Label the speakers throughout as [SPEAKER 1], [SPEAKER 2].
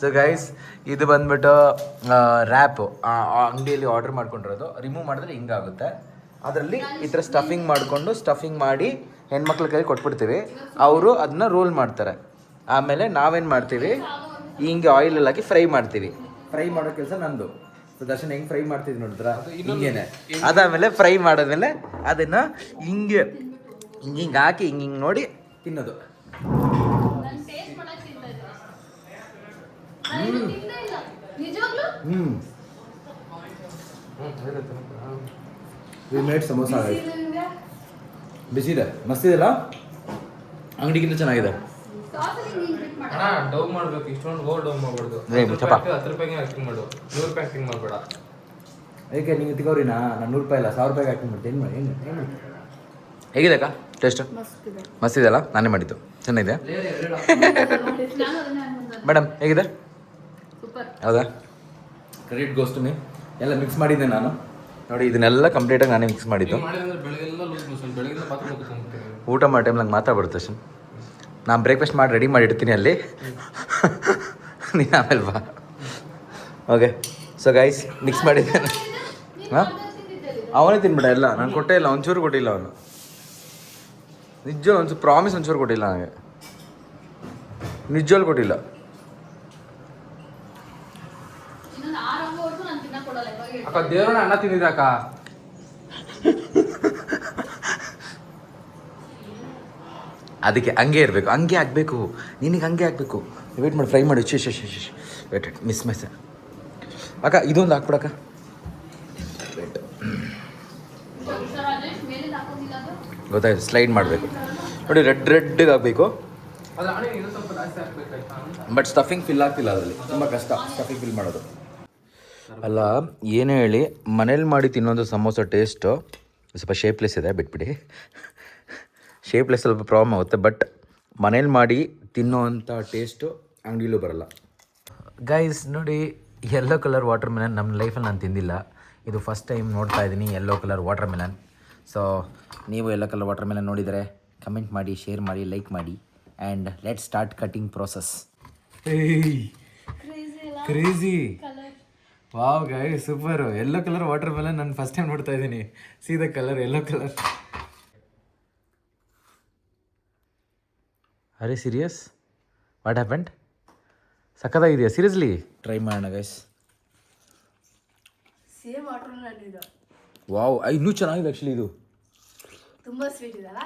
[SPEAKER 1] So guys ಇದು ಬಂದ್ಬಿಟ್ಟು ರ್ಯಾಪು ಅಂಗಡಿಯಲ್ಲಿ ಆರ್ಡರ್ ಮಾಡ್ಕೊಂಡಿರೋದು. ರಿಮೂವ್ ಮಾಡಿದ್ರೆ ಹಿಂಗಾಗುತ್ತೆ. ಅದರಲ್ಲಿ ಈ ಥರ ಸ್ಟಫಿಂಗ್ ಮಾಡಿ ಹೆಣ್ಮಕ್ಳ ಕೈಲಿ ಕೊಟ್ಬಿಡ್ತೀವಿ. ಅವರು ಅದನ್ನ ರೋಲ್ ಮಾಡ್ತಾರೆ. ಆಮೇಲೆ ನಾವೇನು ಮಾಡ್ತೀವಿ, ಹಿಂಗೆ ಆಯಿಲಲ್ಲಿ ಹಾಕಿ ಫ್ರೈ ಮಾಡ್ತೀವಿ. ಫ್ರೈ ಮಾಡೋ ಕೆಲಸ ನಂದು. ಸೊ ದರ್ಶನ್ ಹೆಂಗೆ ಫ್ರೈ ಮಾಡ್ತಿದ್ವಿ ನೋಡಿದ್ರ, ಹಿಂಗೇನೆ. ಅದಾದಮೇಲೆ ಫ್ರೈ ಮಾಡಿದ್ಮೇಲೆ ಅದನ್ನು ಹಿಂಗೆ ಹಾಕಿ ಹಿಂಗೆ ನೋಡಿ ತಿನ್ನೋದು. ಮೇಡ್ ಸಮೋಸ ಬಿಸಿ ಇದೆ, ಮಸ್ತ್ ಇದೆಲ್ಲ. ಅಂಗಡಿಗಿಂತ ಚೆನ್ನಾಗಿದೆ.
[SPEAKER 2] ಡೌ ಮಾಡ್ಬೇಕು, ಇಷ್ಟೊಂದು ಓವರ್ ಡೌ ಮಾಡ್ಬಾರ್ದು. 10 ರೂಪಾಯಿಗೆ ಆಕ್ಟಿಂಗ್ ಮಾಡು, 100 ರೂಪಾಯಿ ಆಕ್ಟಿಂಗ್ ಮಾಡಬೇಡ.
[SPEAKER 1] ಏಕೆ ನೀವು ತಿಗೋರಿ? ನಾನು 100 ರೂಪಾಯಿ ಇಲ್ಲ 1000 ರೂಪಾಯಿಗೆ ಆಕ್ಟಿಂಗ್ ಮಾಡ್ತೀನಿ. ಏನು ಹೇಗಿದೆ ಅಕ್ಕ ಟೇಸ್ಟ್? ಮಸ್ತ್ ಇದೆಯಲ್ಲ, ನಾನೇ ಮಾಡಿದ್ದು. ಚೆನ್ನಾಗಿದೆ ಮೇಡಮ್, ಹೇಗಿದೆ? ಹೌದಾ? Credit goes to me. ಎಲ್ಲ ಮಿಕ್ಸ್ ಮಾಡಿದ್ದೆ ನಾನು. ನೋಡಿ ಇದನ್ನೆಲ್ಲ ಕಂಪ್ಲೀಟಾಗಿ ನಾನೇ ಮಿಕ್ಸ್ ಮಾಡಿದ್ದು. ಊಟ ಮಾಡೋ ಟೈಮ್ ನಂಗೆ ಮಾತಾಡ್ಬಿಡುತ್ತೆ ಅಷ್ಟೇ. ನಾನು ಬ್ರೇಕ್ಫಾಸ್ಟ್ ಮಾಡಿ ರೆಡಿ ಮಾಡಿ ಇಡ್ತೀನಿ ಅಲ್ಲಿ, ನೀನು ಆಮೇಲೆ ಬಾ. ಓಕೆ, ಸೊ ಗೈಸ್ ಮಿಕ್ಸ್ ಮಾಡಿದ್ದೇನೆ. ಹಾಂ, ಅವನೇ ತಿನ್ಬಿಡ ಎಲ್ಲ. ನಾನು ಕೊಟ್ಟೇ ಇಲ್ಲ, ಒಂಚೂರು ಕೊಟ್ಟಿಲ್ಲ ಅವನು. ನಿಜ ಒಂಚೂರು ಪ್ರಾಮಿಸ್, ಒಂಚೂರು ಕೊಟ್ಟಿಲ್ಲ ನನಗೆ. ನಿಜವಲ್ಲಿ ಕೊಟ್ಟಿಲ್ಲ.
[SPEAKER 2] ಅಕ್ಕ ದೇವ್ರನ್ನ ಅನ್ನ ತಿಂದಿದ್ದ ಅಕ್ಕ.
[SPEAKER 1] ಅದಕ್ಕೆ ಹಂಗೆ ಇರಬೇಕು, ಹಂಗೆ ಆಗಬೇಕು. ನಿನಗೆ ಹಂಗೆ ಆಗಬೇಕು. ವೇಟ್ ಮಾಡಿ, ಫ್ರೈ ಮಾಡಿ. ವೇಟ್ ಮಿಸ್ ಅಕ್ಕ, ಇದೊಂದು ಹಾಕ್ಬಿಡಕ್ಕ. ವೇಟ್, ಗೊತ್ತಾಯ್ತು. ಸ್ಲೈಡ್ ಮಾಡಬೇಕು ನೋಡಿ, ರೆಡ್ಗೆ ಆಗಬೇಕು. ಬಟ್ ಸ್ಟಫಿಂಗ್ ಫಿಲ್ ಆಗ್ತಿಲ್ಲ ಅದರಲ್ಲಿ. ತುಂಬ ಕಷ್ಟ ಸ್ಟಫಿಂಗ್ ಫಿಲ್ ಮಾಡೋದು. ಅಲ್ಲ ಏನೇ ಹೇಳಿ, ಮನೇಲಿ ಮಾಡಿ ತಿನ್ನೋದು ಸಮೋಸ ಟೇಸ್ಟು ಸ್ವಲ್ಪ ಶೇಪ್ಲೆಸ್ ಇದೆ, ಬಿಟ್ಬಿಡಿ. ಶೇಪ್ಲೆಸ್ ಸ್ವಲ್ಪ ಪ್ರಾಬ್ಲಮ್ ಆಗುತ್ತೆ. ಬಟ್ ಮನೇಲಿ ಮಾಡಿ ತಿನ್ನೋವಂಥ ಟೇಸ್ಟು ಅಂಗಡಿಲೂ ಬರಲ್ಲ. ಗೈಸ್ ನೋಡಿ, ಯೆಲ್ಲೋ ಕಲರ್ ವಾಟರ್ ಮೆಲನ್ ನಮ್ಮ ಲೈಫಲ್ಲಿ ನಾನು ತಿಂದಿಲ್ಲ. ಇದು ಫಸ್ಟ್ ಟೈಮ್ ನೋಡ್ತಾ ಇದ್ದೀನಿ yellow colour watermelon. So ನೀವು ಯೆಲ್ಲೋ ಕಲರ್ ವಾಟರ್ ಮೆಲನ್ ನೋಡಿದರೆ ಕಮೆಂಟ್ ಮಾಡಿ, ಶೇರ್ ಮಾಡಿ, ಲೈಕ್ ಮಾಡಿ. And let start cutting process. Crazy. Wow guys, super. Yellow colour watermelon ನಾನು ಫಸ್ಟ್ ಟೈಮ್ ನೋಡ್ತಾ ಇದ್ದೀನಿ. ಸೀದಾ ಕಲರ್ ಯೆಲ್ಲೋ ಕಲರ್. ಅರೆ ಸೀರಿಯಸ್? What happened? ಸಕ್ಕತ್ತಾಗಿದೆಯಾ ಸೀರಿಯಸ್ಲಿ? ಟ್ರೈ ಮಾಡೋಣ ಗೈಸ್. ವಾವ್, ಇನ್ನೂ ಚೆನ್ನಾಗಿದೆ ಆ್ಯಕ್ಚುಲಿ ಇದು.
[SPEAKER 3] ತುಂಬ ಸ್ವೀಟ್ ಇದೆಲ್ಲ.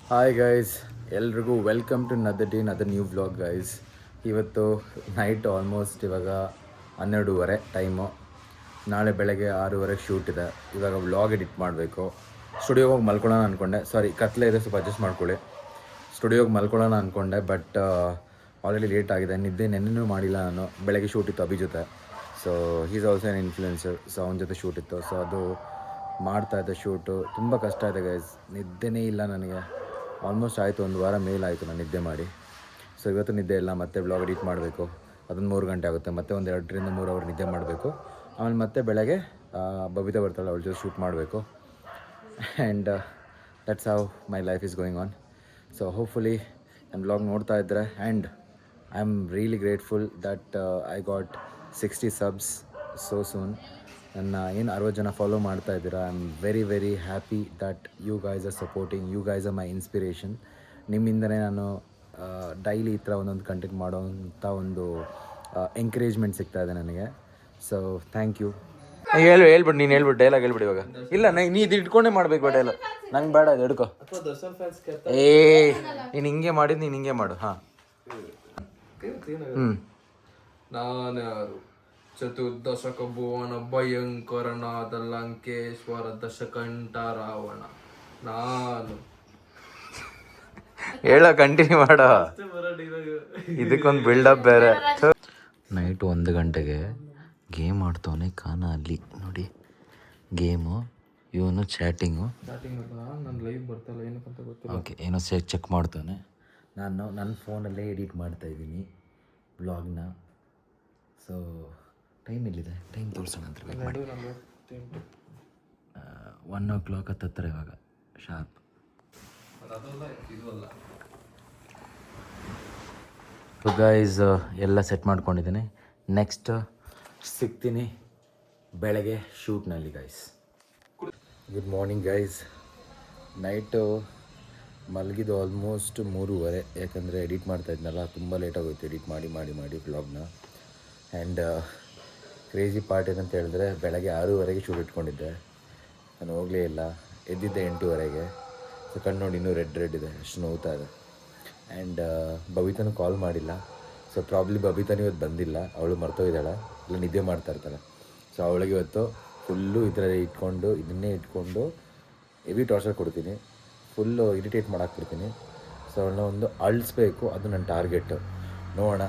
[SPEAKER 1] ಹಾಯ್ ಗೈಸ್, ಎಲ್ರಿಗೂ welcome to another day, another new vlog guys. ಇವತ್ತು ನೈಟ್ ಆಲ್ಮೋಸ್ಟ್ ಇವಾಗ 12:30 ಟೈಮು. ನಾಳೆ ಬೆಳಗ್ಗೆ 6:30 ಶೂಟ್ ಇದೆ. ಇವಾಗ ವ್ಲಾಗ್ ಎಡಿಟ್ ಮಾಡಬೇಕು. ಸ್ಟುಡಿಯೋಗೆ ಹೋಗಿ ಮಲ್ಕೊಳ್ಳೋಣ ಅಂದ್ಕೊಂಡೆ. ಸಾರಿ, ಕತ್ಲೆ ಇದೆ, ಸ್ವಲ್ಪ ಅಡ್ಜಸ್ಟ್ ಮಾಡ್ಕೊಳ್ಳಿ. ಸ್ಟುಡಿಯೋಗೆ ಮಲ್ಕೊಳ್ಳೋಣ ಅಂದ್ಕೊಂಡೆ, ಬಟ್ ಆಲ್ರೆಡಿ ಲೇಟ್ ಆಗಿದೆ. ನಿದ್ದೆ ನೆನ್ನೆನೂ ಮಾಡಿಲ್ಲ ನಾನು. ಬೆಳಗ್ಗೆ ಶೂಟ್ ಇತ್ತು ಅಭಿ ಜೊತೆ. So is also N influencer. So ಅವನ ಜೊತೆ ಶೂಟ್ ಇತ್ತು. ಸೊ ಅದು ಮಾಡ್ತಾಯಿದ್ದೆ ಶೂಟು. ತುಂಬ ಕಷ್ಟ ಇದೆ ಗೈಸ್, ನಿದ್ದೆನೇ ಇಲ್ಲ ನನಗೆ. ಆಲ್ಮೋಸ್ಟ್ ಆಯಿತು, 1 ವಾರ ಮೇಲಾಯಿತು ನಾನು ನಿದ್ದೆ ಮಾಡಿ. ಸೊ ಇವತ್ತು ನಿದ್ದೆ ಇಲ್ಲ. ಮತ್ತೆ ಬ್ಲಾಗ್ ಎಡಿಟ್ ಮಾಡಬೇಕು. ಅದೊಂದು 3 ಗಂಟೆ ಆಗುತ್ತೆ. ಮತ್ತೆ ಒಂದು 2 ರಿಂದ 3 ಅವರ್ ನಿದ್ದೆ ಮಾಡಬೇಕು. ಆಮೇಲೆ ಮತ್ತೆ ಬೆಳಗ್ಗೆ ಬಬಿತಾ ಬರ್ತಾಳೆ, ಅವಳ ಜೊತೆ ಶೂಟ್ ಮಾಡಬೇಕು. And that's how my life is going on. So hopefully ನನ್ನ ಬ್ಲಾಗ್ ನೋಡ್ತಾ ಇದ್ದರೆ. And I am really grateful that I got 60 subs so soon. ನನ್ನ ಏನು 60 ಜನ ಫಾಲೋ ಮಾಡ್ತಾ ಇದ್ದೀರಾ. I am very very happy that you guys are supporting. You guys are my inspiration. ನಿಮ್ಮಿಂದನೇ ನಾನು ಡೈಲಿ ಈ ಥರ ಒಂದೊಂದು ಕಂಟೆಂಟ್ ಮಾಡೋವಂಥ ಒಂದು ಎಂಕರೇಜ್ಮೆಂಟ್ ಸಿಗ್ತಾಯಿದೆ ನನಗೆ. So thank you. ಹೇಳ್ಬಿಟ್ಟು ನೀನು ಹೇಳ್ಬಿಟ್ಟು ಡೈಲಾಗ್ ಹೇಳ್ಬಿಡಿ ಇವಾಗ. ಇಲ್ಲ ನೀ ಇದು ಇಟ್ಕೊಂಡೇ ಮಾಡಬೇಕು ಡೈಲಾಗ್. ನಂಗೆ ಬೇಡ, ಇದು ಹಿಡ್ಕೊ. ನೀನು ಹಿಂಗೆ ಮಾಡಿದ್ದು, ನೀನು ಹಿಂಗೆ ಮಾಡು. ಹಾಂ,
[SPEAKER 2] ನಾನ್ಯಾರು? ಚತುರ್ದಶಕ ಭುವನ ಭಯಂಕರನಾದ ಲಂಕೇಶ್ವರ ದಶಕಂಠ ರಾವಣ ನಾನು.
[SPEAKER 1] ಹೇಳ, ಕಂಟಿನ್ಯೂ ಮಾಡೋ. ಇದಕ್ಕೊಂದು ಬಿಲ್ಡಪ್ ಬೇರೆ. ನೈಟು 1 ಗಂಟೆಗೆ ಗೇಮ್ ಆಡ್ತವನೆ ಕಾನ ಅಲ್ಲಿ ನೋಡಿ. ಗೇಮು, ಇವನು ಚಾಟಿಂಗು. ಓಕೆ, ಏನೋ ಚೆಕ್ ಮಾಡ್ತಾನೆ. ನಾನು ನನ್ನ ಫೋನಲ್ಲೇ ಎಡಿಟ್ ಮಾಡ್ತಾಯಿದ್ದೀನಿ ಬ್ಲಾಗ್ನ. ಸೊ ಟೈಮ್ ಎಲ್ಲಿದೆ? ಟೈಮ್ ತೋರಿಸೋಣ ಅಂತ ವೇಟ್ ಮಾಡಿ. 1 ಹತ್ತತ್ರ ಇವಾಗ ಶಾರ್ಪ್. ಸೊ ಗೈಸ್ ಎಲ್ಲ ಸೆಟ್ ಮಾಡ್ಕೊಂಡಿದ್ದೀನಿ. ನೆಕ್ಸ್ಟ್ ಸಿಗ್ತೀನಿ ಬೆಳಗ್ಗೆ ಶೂಟ್ನಲ್ಲಿ guys. Good morning guys. Night ಮಲಗಿದ್ದು ಆಲ್ಮೋಸ್ಟ್ 3:30, ಯಾಕಂದರೆ ಎಡಿಟ್ ಮಾಡ್ತಾಯಿದ್ನಲ್ಲ, ತುಂಬ ಲೇಟಾಗೋಯ್ತು ಎಡಿಟ್ ಮಾಡಿ ವ್ಲಾಗ್ನ. ಆ್ಯಂಡ್ ಕ್ರೇಜಿ ಪಾರ್ಟ್ ಏನಂತ ಹೇಳಿದ್ರೆ ಬೆಳಗ್ಗೆ 6:30ಗೆ ಶೂಟ್ ಇಟ್ಕೊಂಡಿದ್ದೆ, ನಾನು ಹೋಗಲೇ ಇಲ್ಲ. ಎದ್ದಿದ್ದೆ 8:30ಗೆ. ಸೊ ಕಣ್ಣು ನೋಡಿ ಇನ್ನೂ ರೆಡ್ ಇದೆ, ಅಷ್ಟು ನೋವ್ತಾ ಇದೆ. ಆ್ಯಂಡ್ ಬಬಿತಾನು ಕಾಲ್ ಮಾಡಿಲ್ಲ. ಸೊ ಪ್ರಾಬ್ಲಿ ಬಬಿತಾನು ಇವತ್ತು ಬಂದಿಲ್ಲ, ಅವಳು ಮರ್ತೋಗಿದ್ದಾಳೆ, ಇಲ್ಲ ನಿದ್ದೆ ಮಾಡ್ತಾ ಇರ್ತಾಳೆ. ಸೊ ಅವಳಿಗೆ ಇವತ್ತು ಫುಲ್ಲು ಇದನ್ನೇ ಇಟ್ಕೊಂಡು ಹೆವಿ ಟಾರ್ಚರ್ ಕೊಡ್ತೀನಿ, ಫುಲ್ಲು ಇರಿಟೇಟ್ ಮಾಡಾಕ್ಬಿಡ್ತೀನಿ. ಸೊ ಅವಳನ್ನ ಒಂದು ಅಳಿಸ್ಬೇಕು, ಅದು ನನ್ನ ಟಾರ್ಗೆಟು. ನೋಡೋಣ,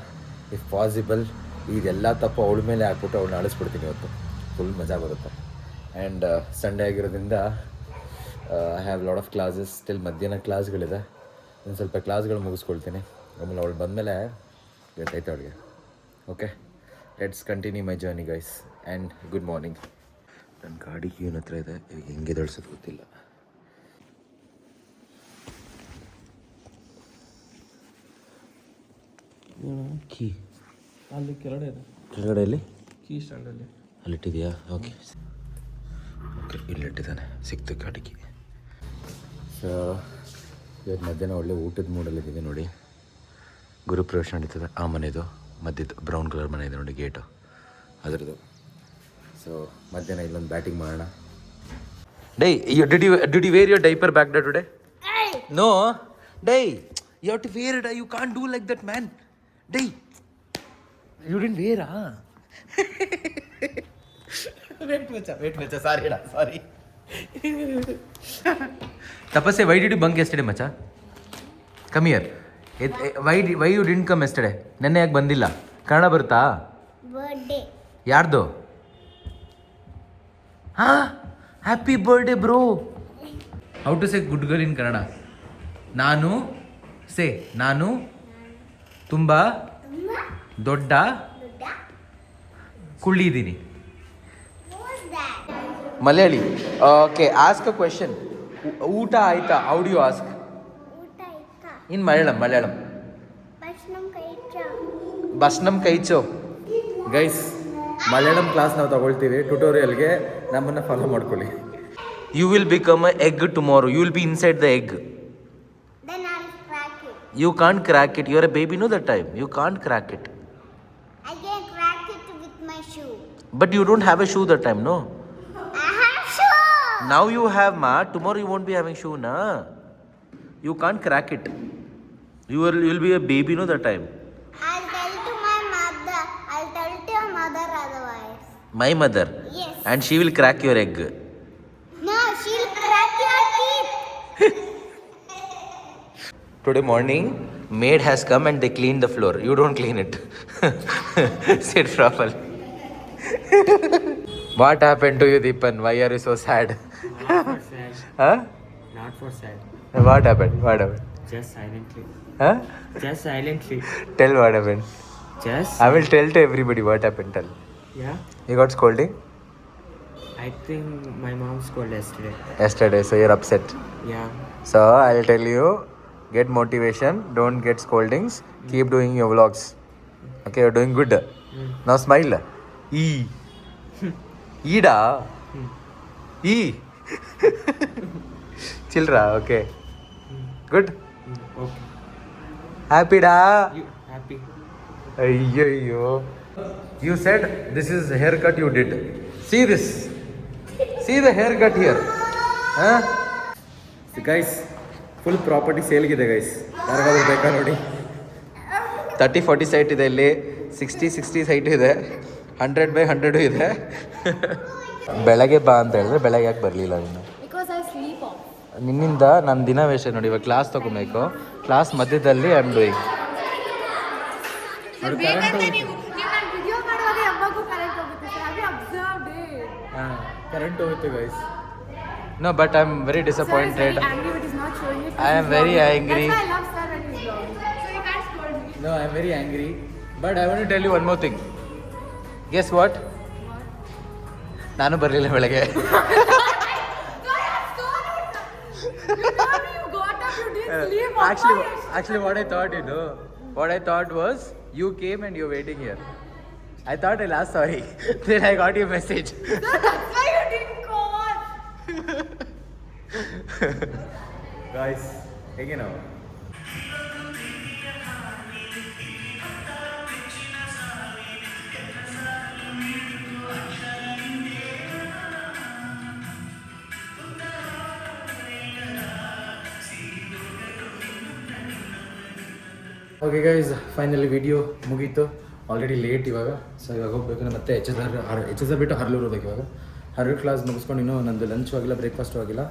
[SPEAKER 1] ಇಫ್ ಪಾಸಿಬಲ್ ಇದೆಲ್ಲ ತಪ್ಪು ಅವಳ ಮೇಲೆ ಹಾಕ್ಬಿಟ್ಟು ಅವಳನ್ನ ಅಳಿಸ್ಬಿಡ್ತೀನಿ ಇವತ್ತು. ಫುಲ್ ಮಜಾ ಬರುತ್ತೆ. ಆ್ಯಂಡ್ ಸಂಡೇ ಆಗಿರೋದ್ರಿಂದ I have lot of classes. Still ಮಧ್ಯಾಹ್ನ ಕ್ಲಾಸ್ಗಳಿದೆ, ಒಂದು ಸ್ವಲ್ಪ ಕ್ಲಾಸ್ಗಳು ಮುಗಿಸ್ಕೊಳ್ತೀನಿ. ಆಮೇಲೆ ಅವಳು ಬಂದಮೇಲೆ ಗೊತ್ತಾಯ್ತು ಅವಳಿಗೆ. Okay, let's continue my journey guys. And good morning. ನನ್ನ ಗಾಡಿ ಇವನ ಹತ್ರ ಇದೆ, ಈಗ ಹೆಂಗೆ ದಳ್ಸೋದು ಗೊತ್ತಿಲ್ಲ. ಕೀ
[SPEAKER 2] ಅಲ್ಲಿ
[SPEAKER 1] ಕೆಳಗಡೆಯಲ್ಲಿ
[SPEAKER 2] ಕೀ ಸ್ಟ್ಯಾಂಡಲ್ಲಿ
[SPEAKER 1] ಅಲ್ಲಿಟ್ಟಿದೆಯಾ? ಓಕೆ ಇಲ್ಲಿಟ್ಟಿದ್ದಾನೆ, ಸಿಕ್ತು ಗಾಡಿಗೆ. ಸೊ ಇವತ್ತು ಮಧ್ಯಾಹ್ನ ಒಳ್ಳೆ ಊಟದ ಮೂಡಲ್ಲಿದ್ದೀವಿ ನೋಡಿ. ಗುರುಪ್ರವೇಶ ನಡೀತದೆ ಆ ಮನೆದು, ಮಧ್ಯದ ಬ್ರೌನ್ ಕಲರ್ ಮನೆ ಇದೆ ನೋಡಿ ಗೇಟು, ಅದರದ್ದು. ಸೊ ಮಧ್ಯಾಹ್ನ ಇಲ್ಲೊಂದು ಬ್ಯಾಟಿಂಗ್ ಮಾಡೋಣ. ಡೇ did you wear your diaper back ಡೇ ಟುಡೇ? ನೋ ಡೇ, you have to wear it. You can't do like that man. ಡೇ ಯು ಡಿಡ್ಂಟ್ ವೇರಾ? ವೇಟ್ ಮಚ್ಚ, ಸಾರಿ. ತಪಸ್ಸೆ, why did you bunk yesterday ಮಚ್ಚ? Come here. Why you didn't come yesterday? ನೆನ್ನೆ ಯಾಕೆ ಬಂದಿಲ್ಲ? ಕನ್ನಡ ಬರುತ್ತಾ?
[SPEAKER 3] ಬರ್ಡೇ
[SPEAKER 1] ಯಾರ್ದು? ಹಾಂ, happy birthday bro. How to say good girl in Kannada? ನಾನು ತುಂಬ ದೊಡ್ಡ ಕುಳ್ಳಿ ಇದ್ದೀನಿ. Malayali. Okay, ask a question. ಊಟ ಆಯ್ತಾ? How do you ask in Malayalam? ಭಸ್ನಂ ಕೈಚೋ. ಗೈಸ್, ಮಲಯಾಳಂ ಕ್ಲಾಸ್ ನಾವು ತಗೊಳ್ತೀವಿ ಟ್ಯುಟೋರಿಯಲ್ಗೆ, ನಮ್ಮನ್ನು ಫಾಲೋ ಮಾಡ್ಕೊಳ್ಳಿ. You will become a egg tomorrow. You will be inside the egg. You can't crack it. You're a baby, no, that time. You can't crack it.
[SPEAKER 3] I can crack it with my shoe.
[SPEAKER 1] But you don't have a shoe that time, no?
[SPEAKER 3] I have shoe.
[SPEAKER 1] Now you have, ma. Tomorrow you won't be having shoe, na? You can't crack it. You'll be a baby, no, that time.
[SPEAKER 3] I'll tell to my mother. I'll tell to your mother otherwise.
[SPEAKER 1] My mother?
[SPEAKER 3] Yes.
[SPEAKER 1] And she will crack your egg.
[SPEAKER 3] No, she'll crack your teeth.
[SPEAKER 1] Today morning, maid has come and they cleaned the floor. You don't clean it. Sit properly. What happened to you, Deepan? Why are you so sad?
[SPEAKER 4] Not for sad.
[SPEAKER 1] Huh?
[SPEAKER 4] Not for sad.
[SPEAKER 1] What happened?
[SPEAKER 4] Just silently.
[SPEAKER 1] Huh?
[SPEAKER 4] Just silently.
[SPEAKER 1] Tell what happened.
[SPEAKER 4] Just.
[SPEAKER 1] I will tell to everybody what happened. Tell.
[SPEAKER 4] Yeah.
[SPEAKER 1] You got scolding?
[SPEAKER 4] I think my mom scolded
[SPEAKER 1] Yesterday, so you're upset.
[SPEAKER 4] Yeah.
[SPEAKER 1] So I'll tell you, get motivation, don't get scoldings, keep doing your vlogs. Okay, you're doing good. Now smile. Ida. Childra, okay. Good.
[SPEAKER 4] Okay.
[SPEAKER 1] Happy da.
[SPEAKER 4] You happy?
[SPEAKER 1] Ayyo. You said this is the haircut you did. See this. See the haircut here. Huh? Guys, full property ಸೇಲ್ಗಿದೆ guys, ಯಾರಿಗಾದ್ರೂ ಬೇಕಾ ನೋಡಿ. 30-40 site ಇದೆ ಇಲ್ಲಿ, 60 site ಇದೆ, 100/100 ಇದೆ. ಬೆಳಗ್ಗೆ ಬಾ ಅಂತ ಹೇಳಿದ್ರೆ ಬೆಳಗ್ಗೆ ಯಾಕೆ ಬರಲಿಲ್ಲ ನೀನು? ನಿನ್ನಿಂದ ನನ್ನ ದಿನ ವೇಸ್ಟ್ ನೋಡಿ. ಇವಾಗ ಕ್ಲಾಸ್ ತೊಗೊಬೇಕು, ಕ್ಲಾಸ್ ಮಧ್ಯದಲ್ಲಿ ಐ ಆಮ್ ಡೂಯಿಂಗ್. ಕರೆಂಟ್ ಹೋಗುತ್ತೆ guys. No, but I'm very disappointed. I am very angry. That's why I love sir when he's vlogging. So you can't scold me. No, I'm very angry. But I want to tell you one more thing. Guess what? ನಾನು ಬರಲಿಲ್ಲ ಬೆಳಗ್ಗೆ. Actually, what I thought, What I thought was you came and you're waiting here. I thought I'll ask sorry. Then I got your message.
[SPEAKER 3] That's why you didn't call.
[SPEAKER 1] Guys, ಹೇಗೆ ನಾವು okay guys finally video ಮುಗೀತು already late ಇವಾಗ so ಇವಾಗ ಹೋಗ್ಬೇಕು ಮತ್ತೆ H S R ಬಿಟ್ಟು ಹರ್ಲೂರು ಹೋಗ್ಬೇಕು ಇವಾಗ ಹರ್ಲೂರು ಕ್ಲಾಸ್ ಮುಗಿಸ್ಕೊಂಡು ಇನ್ನೂ ನಂದು ಲಂಚ್ ಆಗಿಲ್ಲ ಬ್ರೇಕ್ಫಾಸ್ಟು ಆಗಿಲ್ಲ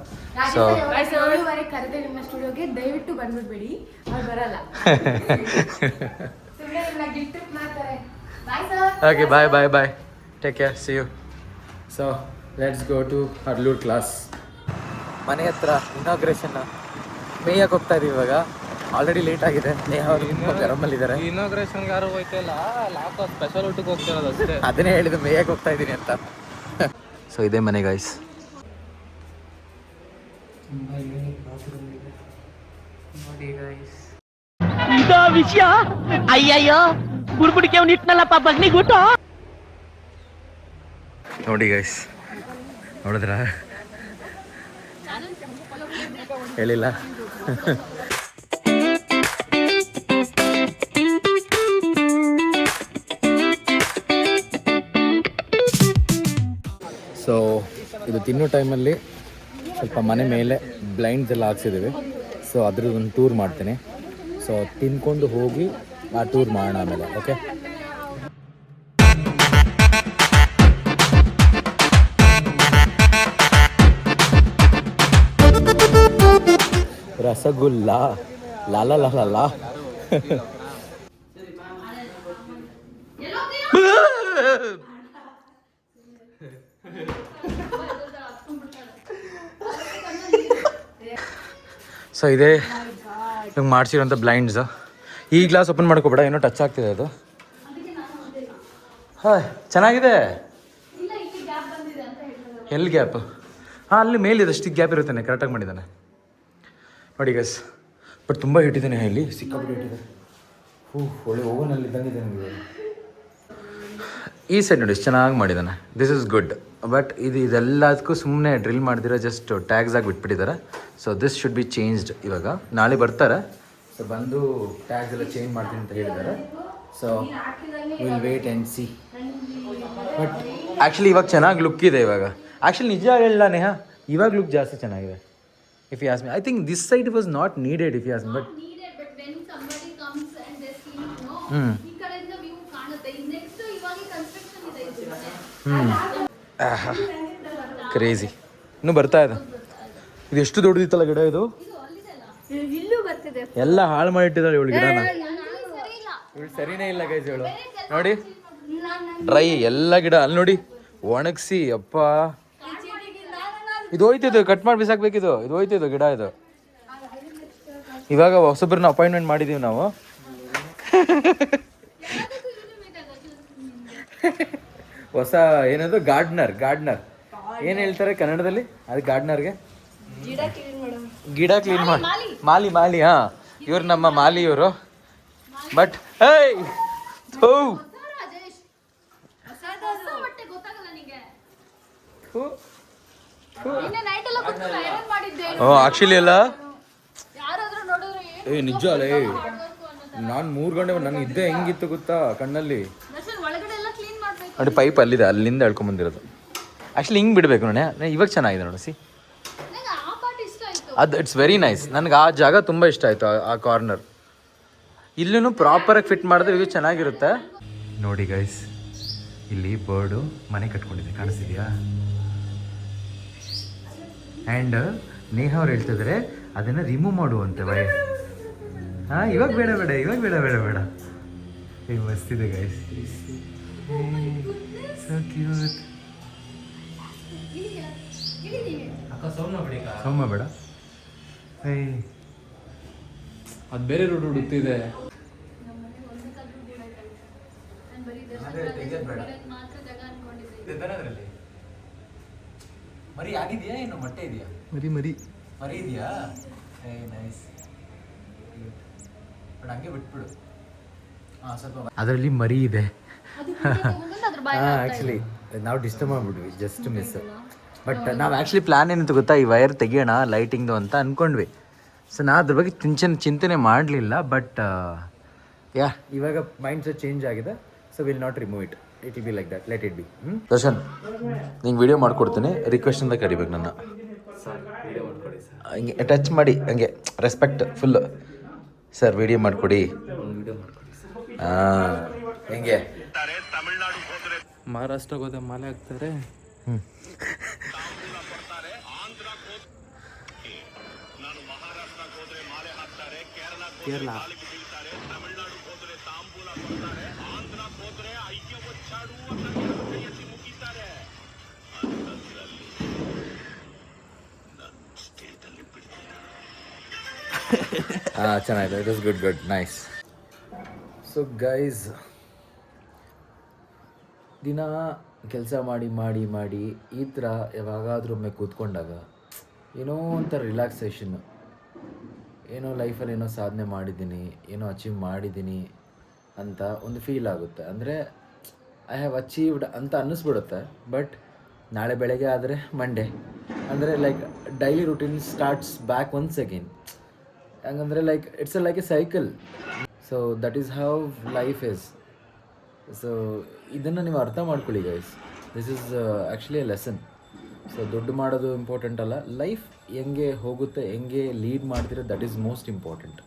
[SPEAKER 1] ಸೊ
[SPEAKER 5] 7:30 ಕರೆದೆ ನಿಮ್ಮ ಸ್ಟುಡಿಯೋಗೆ ದಯವಿಟ್ಟು ಬಂದ್ಬಿಡ್ಬೇಡಿ ಅವ್ರು ಬರಲ್ಲ ಸುಮ್ಮನೆ ಇಲ್ಲ ಗಿಲ್ ಟ್ರಿಪ್ ಮಾಡ್ತಾರೆ bye sir
[SPEAKER 1] okay bye take care see you so let's go to Harlur class ಮನೆ ಹತ್ರ ಇನಾಗ್ರೇಷನ್ ಮೇಯಕ್ಕೆ ಹೋಗ್ತಾ ಇದೀವಿ ಇವಾಗ ಆಲ್ರೆಡಿ ಲೇಟ್ ಆಗಿದೆ ನೇಹ ಅವರು ಗರಮಲ್ಲಿದ್ದಾರೆ
[SPEAKER 2] ಇನಾಗ್ರೇಷನ್ಗೆ ಯಾರು ಹೋಯ್ತಿಲ್ಲ ಲಾಕ್ ಸ್ಪೆಷಲ್ ಊಟಕ್ಕೆ ಹೋಗ್ತಿರೋದು ಅಷ್ಟೇ
[SPEAKER 1] ಅದನ್ನೇ ಹೇಳಿದ್ದು ಮೇಯಕ್ಕೆ ಹೋಗ್ತಾ ಇದ್ದೀನಿ ಅಂತ ಸೊ ಇದೇ ಮನೆ ಗಾಯ್ಸ್
[SPEAKER 4] ತುಂಬಾ ಯೂನಿಕ್ ಬಾತ್ರೂಮ್ ಇದೆ ನೋಡಿ ಗೈಸ್
[SPEAKER 6] ಇದೋ ವಿಷಯ ಅಯ್ಯಯ್ಯೋ ಬುಡ್ಬುಡಿಕೆ ಅವ್ನು ಇಟ್ನಲ್ಲಪ್ಪ ಬಗ್ನಿಗುಟ್ಟು
[SPEAKER 1] ನೋಡಿ ಗೈಸ್ ನೋಡಿದ್ರ ಹೇಳಿಲ್ಲ ಸೊ ಇದು ತಿನ್ನೋ ಟೈಮಲ್ಲಿ ಸ್ವಲ್ಪ ಮನೆ ಮೇಲೆ ಬ್ಲೈಂಡ್ಸ್ ಎಲ್ಲ ಹಾಕ್ಸಿದ್ದೀವಿ ಸೊ ಅದ್ರದ್ದು ಒಂದು ಟೂರ್ ಮಾಡ್ತೀನಿ ಸೊ ತಿನ್ಕೊಂಡು ಹೋಗಿ ಆ ಟೂರ್ ಮಾಡೋಣ ಆಮೇಲೆ ಓಕೆ ರಸಗುಲ್ಲ ಲಾಲ ಲಾಲ ಲಾ ಸೊ ಇದೇ ನಂಗೆ ಮಾಡಿಸಿರೋಂಥ ಬ್ಲೈಂಡ್ಸ್ ಈ ಗ್ಲಾಸ್ ಓಪನ್ ಮಾಡ್ಕೊಬೇಡ ಏನೋ ಟಚ್ ಆಗ್ತಿದೆ ಅದು ಹಾಂ ಚೆನ್ನಾಗಿದೆ ಎಲ್ಲಿ ಗ್ಯಾಪ್ ಹಾಂ ಅಲ್ಲಿ ಮೇಲಿದೆ ಅಷ್ಟು ಗ್ಯಾಪ್ ಇರುತ್ತಾನೆ ಕರೆಕ್ಟಾಗಿ ಮಾಡಿದ್ದಾನೆ ನೋಡಿ ಗಸ್ ಬಟ್ ತುಂಬ ಹಿಟ್ಟಿದ್ದಾನೆ ಇಲ್ಲಿ ಸಿಕ್ಕಾಬಿಟ್ಟು ಹಿಟ್ಟಿದೆ ಒಳ್ಳೆ ಓವನಲ್ಲಿ ಇದ್ದಂಗಿದೆ ನನಗೆ ಈ ಸೈಡ್ ನೋಡಿ ಎಷ್ಟು ಚೆನ್ನಾಗಿ ಮಾಡಿದ್ದಾನೆ ದಿಸ್ ಇಸ್ ಗುಡ್ ಬಟ್ ಇದೆಲ್ಲದಕ್ಕೂ ಸುಮ್ಮನೆ ಡ್ರಿಲ್ ಮಾಡ್ದಿರೋ ಜಸ್ಟ್ ಟ್ಯಾಗ್ಸ್ ಆಗಿ ಬಿಟ್ಬಿಟ್ಟಿದ್ದಾರೆ so this should be changed ಇವಾಗ ನಾಳೆ ಬರ್ತಾರೆ ಸೊ ಬಂದು ಟ್ಯಾಗ್ಸ್ ಎಲ್ಲ ಚೇಂಜ್ ಮಾಡ್ತೀನಿ ಅಂತ ಹೇಳಿದ್ದಾರೆ so will wait and see but actually ಇವಾಗ ಚೆನ್ನಾಗಿ ಲುಕ್ ಇದೆ ಇವಾಗ ಆ್ಯಕ್ಚುಲಿ ನಿಜ ಹೇಳಿಲ್ಲ ನೇಹ ಇವಾಗ ಲುಕ್ ಜಾಸ್ತಿ ಚೆನ್ನಾಗಿದೆ if you ask me I think this side was not needed if you ask me but crazy ಇನ್ನೂ ಬರ್ತಾ ಇದೆ ಇದು ಎಷ್ಟು ದೊಡ್ಡದಿತ್ತಲ್ಲ ಗಿಡ ಇದು
[SPEAKER 3] ಇಲ್ಲೂ ಬರ್ತಿದೆ
[SPEAKER 1] ಎಲ್ಲ ಹಾಳು ಮಾಡಿಟ್ಟಿದ್ದಾಳೆ ಇವಳು ಗಿಡನ ಇವಳು ಸರಿನೇ ಇಲ್ಲ ಗೈಸ್ ಇವಳು ನೋಡಿ ಡ್ರೈ ಎಲ್ಲ ಗಿಡ ಅಲ್ಲಿ ನೋಡಿ ಒಣಗಿಸಿ ಅಪ್ಪ ಇದು ಹೋಯ್ತಿದ್ದು ಕಟ್ ಮಾಡಿ ಬಿಸಾಕ್ಬೇಕಿದು ಇದು ಹೋಯ್ತಿದ್ದು ಗಿಡ ಇದು ಇವಾಗ ಹೊಸೊಬ್ಬರನ್ನ ಅಪಾಯಿಂಟ್ಮೆಂಟ್ ಮಾಡಿದೀವಿ ನಾವು ಹೊಸ ಏನದು ಗಾರ್ಡ್ನರ್ ಏನು ಹೇಳ್ತಾರೆ ಕನ್ನಡದಲ್ಲಿ ಅದು ಗಾರ್ಡ್ನರ್ಗೆ ಗಿಡ ಕ್ಲೀನ್ ಮಾಡಿ ಮಾಲಿ ಹಾ ಇವ್ರು ನಮ್ಮ ಮಾಲಿ ಇವರು ಬಟ್ ಆಕ್ಚುಲಿ ಅಲ್ಲ ನಿಜ ಅಲ್ಲ ನಾನು 3 ಗಂಟೆ ನಾನು ಇದ್ದೆ ಹೆಂಗಿತ್ತು ಗೊತ್ತಾ ಕಣ್ಣಲ್ಲಿ ನೋಡಿ ಪೈಪ್ ಅಲ್ಲಿದೆ ಅಲ್ಲಿಂದ ಎಳ್ಕೊಂಬಂದಿರೋದು ಆ್ಯಕ್ಚುಲಿ ಹಿಂಗೆ ಬಿಡಬೇಕು ನೋಡಿ ಇವಾಗ ಚೆನ್ನಾಗಿದೆ ನೋಡಿ ಸಿ ಅದು ಇಟ್ಸ್ ವೆರಿ ನೈಸ್ ನನಗೆ ಆ ಜಾಗ ತುಂಬ ಇಷ್ಟ ಆಯಿತು ಆ ಕಾರ್ನರ್ ಇಲ್ಲೂ ಪ್ರಾಪರಾಗಿ ಫಿಟ್ ಮಾಡಿದ್ರೆ ಇದು ಚೆನ್ನಾಗಿರುತ್ತೆ ನೋಡಿ ಗೈಸ್ ಇಲ್ಲಿ ಬರ್ಡು ಮನೆ ಕಟ್ಕೊಂಡಿದೆ ಕಾಣಿಸ್ತಿದ್ಯಾ ಆ್ಯಂಡ್ ನೇಹ ಅವ್ರು ಹೇಳ್ತಿದ್ದಾರೆ ಅದನ್ನು ರಿಮೂವ್ ಮಾಡುವಂತೆ ಹಾಂ ಇವಾಗ ಬೇಡ ಮಸ್ತಿದೆ ಗೈಸ್ ಸೊ ಕ್ಯೂಟ್ ಸೌಮ್ಯ ಬೇಡ
[SPEAKER 2] ಅದು ಬೇರೆ ರೂಟ್ ಹುಡುಕ್ತಿದೆ
[SPEAKER 1] ಮರಿ ಆಗಿದೆಯಾ ಏನು ಮೊಟ್ಟೆ ಇದೆಯಾ ಮರಿ ಇದೆಯಾ ನೈಸ್ ಬಟ್ ಹಂಗೆ ಬಿಟ್ಬಿಡು ಅದರಲ್ಲಿ ಮರಿ ಇದೆ.
[SPEAKER 5] ಅದ್ರ ಬಾಯಿ
[SPEAKER 1] ಆ್ಯಕ್ಚುಲಿ ನಾವು ಡಿಸ್ಟರ್ಬ್ ಮಾಡಿಬಿಟ್ವಿ, ಜಸ್ಟ್ ಮಿಸ್. ಬಟ್ ನಾವು ಆ್ಯಕ್ಚುಲಿ ಪ್ಲ್ಯಾನ್ ಏನಿತ್ತು ಗೊತ್ತಾ, ಈ ವೈರ್ ತೆಗಿಯೋಣ ಲೈಟಿಂಗ್ದು ಅಂತ ಅಂದ್ಕೊಂಡ್ವಿ. ಸೊ ನಾ ಅದ್ರ ಬಗ್ಗೆ ಚಿಂತನೆ ಮಾಡಲಿಲ್ಲ. ಬಟ್ ಯಾ ಇವಾಗ ಮೈಂಡ್ ಸೆಟ್ ಚೇಂಜ್ ಆಗಿದೆ. So will not remove it. It will be like that. Let it be. Darshan, ನಿಂಗೆ ವಿಡಿಯೋ ಮಾಡ್ಕೊಡ್ತೀನಿ. ರಿಕ್ವೆಸ್ಟ್ ಅಂತ ಕರಿಬೇಕು ನನ್ನ. ಹಂಗೆ ಟಚ್ ಮಾಡಿ, ಹಂಗೆ ರೆಸ್ಪೆಕ್ಟ್ ಫುಲ್. ಸರ್ ವಿಡಿಯೋ ಮಾಡಿಕೊಡಿ. ಹಾಂ, ಹೆಂಗೆ
[SPEAKER 2] ಮಹಾರಾಷ್ಟ್ರಕ್ಕೆ ಹೋದ ಮಾಲೆ ಹಾಕ್ತಾರೆ. ಕೇರಳ
[SPEAKER 1] ಚೆನ್ನಾಗಿದೆ. It is good nice. So guys, ದಿನ ಕೆಲಸ ಮಾಡಿ ಈ ಥರ ಯಾವಾಗಾದ್ರೂ ಒಮ್ಮೆ ಕೂತ್ಕೊಂಡಾಗ ಏನೋ ಒಂಥರ ರಿಲ್ಯಾಕ್ಸೇಷನ್ನು, ಏನೋ ಲೈಫಲ್ಲಿ ಏನೋ ಸಾಧನೆ ಮಾಡಿದ್ದೀನಿ, ಏನೋ ಅಚೀವ್ ಮಾಡಿದ್ದೀನಿ ಅಂತ ಒಂದು ಫೀಲ್ ಆಗುತ್ತೆ. ಅಂದರೆ ಐ ಹ್ಯಾವ್ ಅಚೀವ್ಡ್ ಅಂತ ಅನ್ನಿಸ್ಬಿಡುತ್ತೆ. ಬಟ್ ನಾಳೆ ಬೆಳಗ್ಗೆ ಆದರೆ ಮಂಡೇ ಅಂದರೆ like daily routine starts back once again. ಹಂಗಂದರೆ like it's like a cycle. So that is how life is. So ಇದನ್ನು ನೀವು ಅರ್ಥ ಮಾಡ್ಕೊಳ್ಳಿ guys. This is actually a lesson. So ದುಡ್ಡು ಮಾಡೋದು ಇಂಪಾರ್ಟೆಂಟ್ ಅಲ್ಲ, ಲೈಫ್ ಹೆಂಗೆ ಹೋಗುತ್ತೆ, ಹೆಂಗೆ ಲೀಡ್ ಮಾಡ್ತೀರೋ ದಟ್ ಈಸ್ ಮೋಸ್ಟ್ ಇಂಪಾರ್ಟೆಂಟ್.